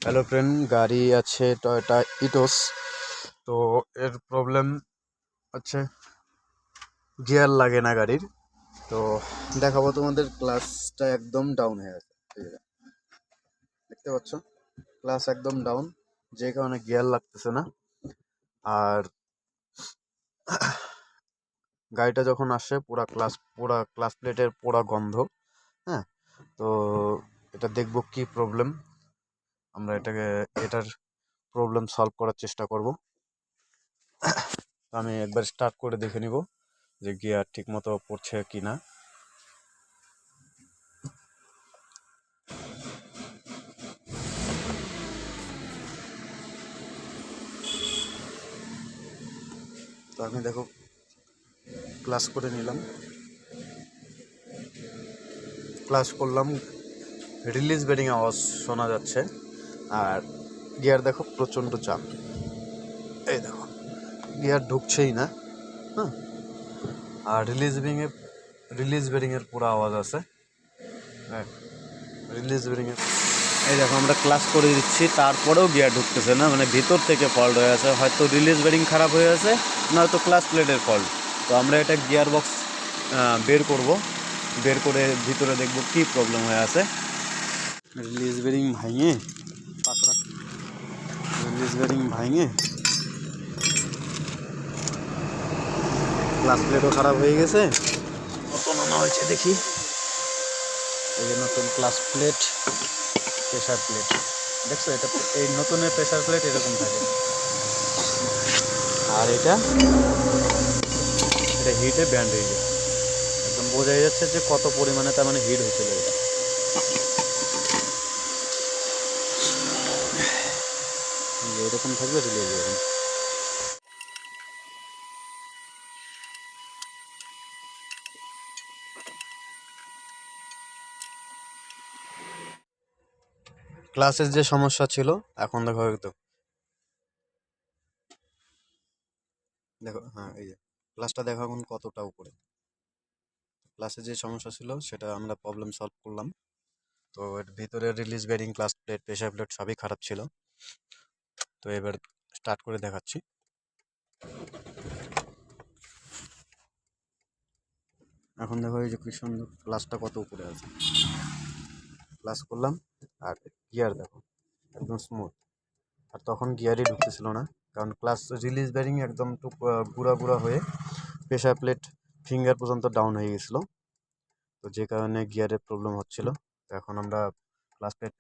Hello friend, গাড়ি আছে Toyota ইটোস। তো এর প্রবলেম হচ্ছে গিয়ার লাগে না গাড়ির। তো দেখাবো তোমাদের, ক্লাসটা একদম ডাউন হয়ে গেছে। এই যে দেখতে পাচ্ছ, ক্লাস একদম ডাউন, যে কারণে গিয়ার লাগতেছে না। আর গাড়িটা যখন আসে পুরা ক্লাস প্লেটের পুরা গন্ধ। হ্যাঁ, তো এটা দেখবো কি প্রবলেম, আমরা এটার প্রবলেম সলভ করার চেষ্টা করব। আমি একবার স্টার্ট করে দেখে নিব যে গিয়ার ঠিক মতো পড়ছে কি না। তো আমি দেখো ক্লাস করে নিলাম, ক্লাস করলাম, রিলিজ বেরিং আওয়াজ শোনা যাচ্ছে। আর গিয়ার দেখো প্রচণ্ড চাপ, এই দেখো গিয়ার ঢুকছেই না। হ্যাঁ, আর রিলিজ বেরিংয়ের পুরো আওয়াজ আছে। হ্যাঁ, রিলিজ বেরিংয়ের এই দেখো আমরা ক্লাস করে দিচ্ছি, তারপরেও গিয়ার ঢুকতেছে না। মানে ভিতর থেকে ফল্ট হয়ে আছে, হয়তো রিলিজ বেরিং খারাপ হয়ে আছে, নয়তো ক্লাস প্লেটের ফল্ট। তো আমরা এটা গিয়ার বক্স বের করে ভিতরে দেখব কি প্রবলেম হয়ে আছে। রিলিজ বেরিং ভাঙে ক্লাস প্লেটও খারাপ হয়ে গেছে। নতুন আনা হয়েছে, দেখি এই যে নতুন ক্লাস প্লেট, প্রেশার প্লেট দেখছো, এটা এই নতুনের প্রেশার প্লেট এরকম থাকে। আর এটা হিটে ব্যান্ড হয়ে যায়, একদম বোঝাই যাচ্ছে যে কত পরিমাণে তার মানে হিট হয়েছিল এটা। এরকম থাকবে রিলিজ বেরিং। ক্লাসের যে সমস্যা ছিল, এখন দেখো দেখো হ্যাঁ, এই যে ক্লাসটা দেখো এখন কতটা উপরে। ক্লাসে যে সমস্যা ছিল সেটা আমরা প্রবলেম সলভ করলাম। তো এর ভিতরে release bearing, clutch plate, pressure plate সবই খারাপ ছিল। তো এবার স্টার্ট করে দেখাচ্ছি। এখন দেখো এই যে কি সুন্দর ক্লাসটা কত উপরে আছে। ক্লাস করলাম আর গিয়ার দেখো একদম স্মুথ। আর তখন গিয়ারই ঢুকতেছিল না, কারণ ক্লাস রিলিজ বেরিং একদম গুঁড়া গুঁড়া হয়ে প্রেশার প্লেট ফিঙ্গার পর্যন্ত ডাউন হয়ে গেছিলো। তো যে কারণে গিয়ারের প্রবলেম হচ্ছিল। তো এখন আমরা ক্লাস প্লেট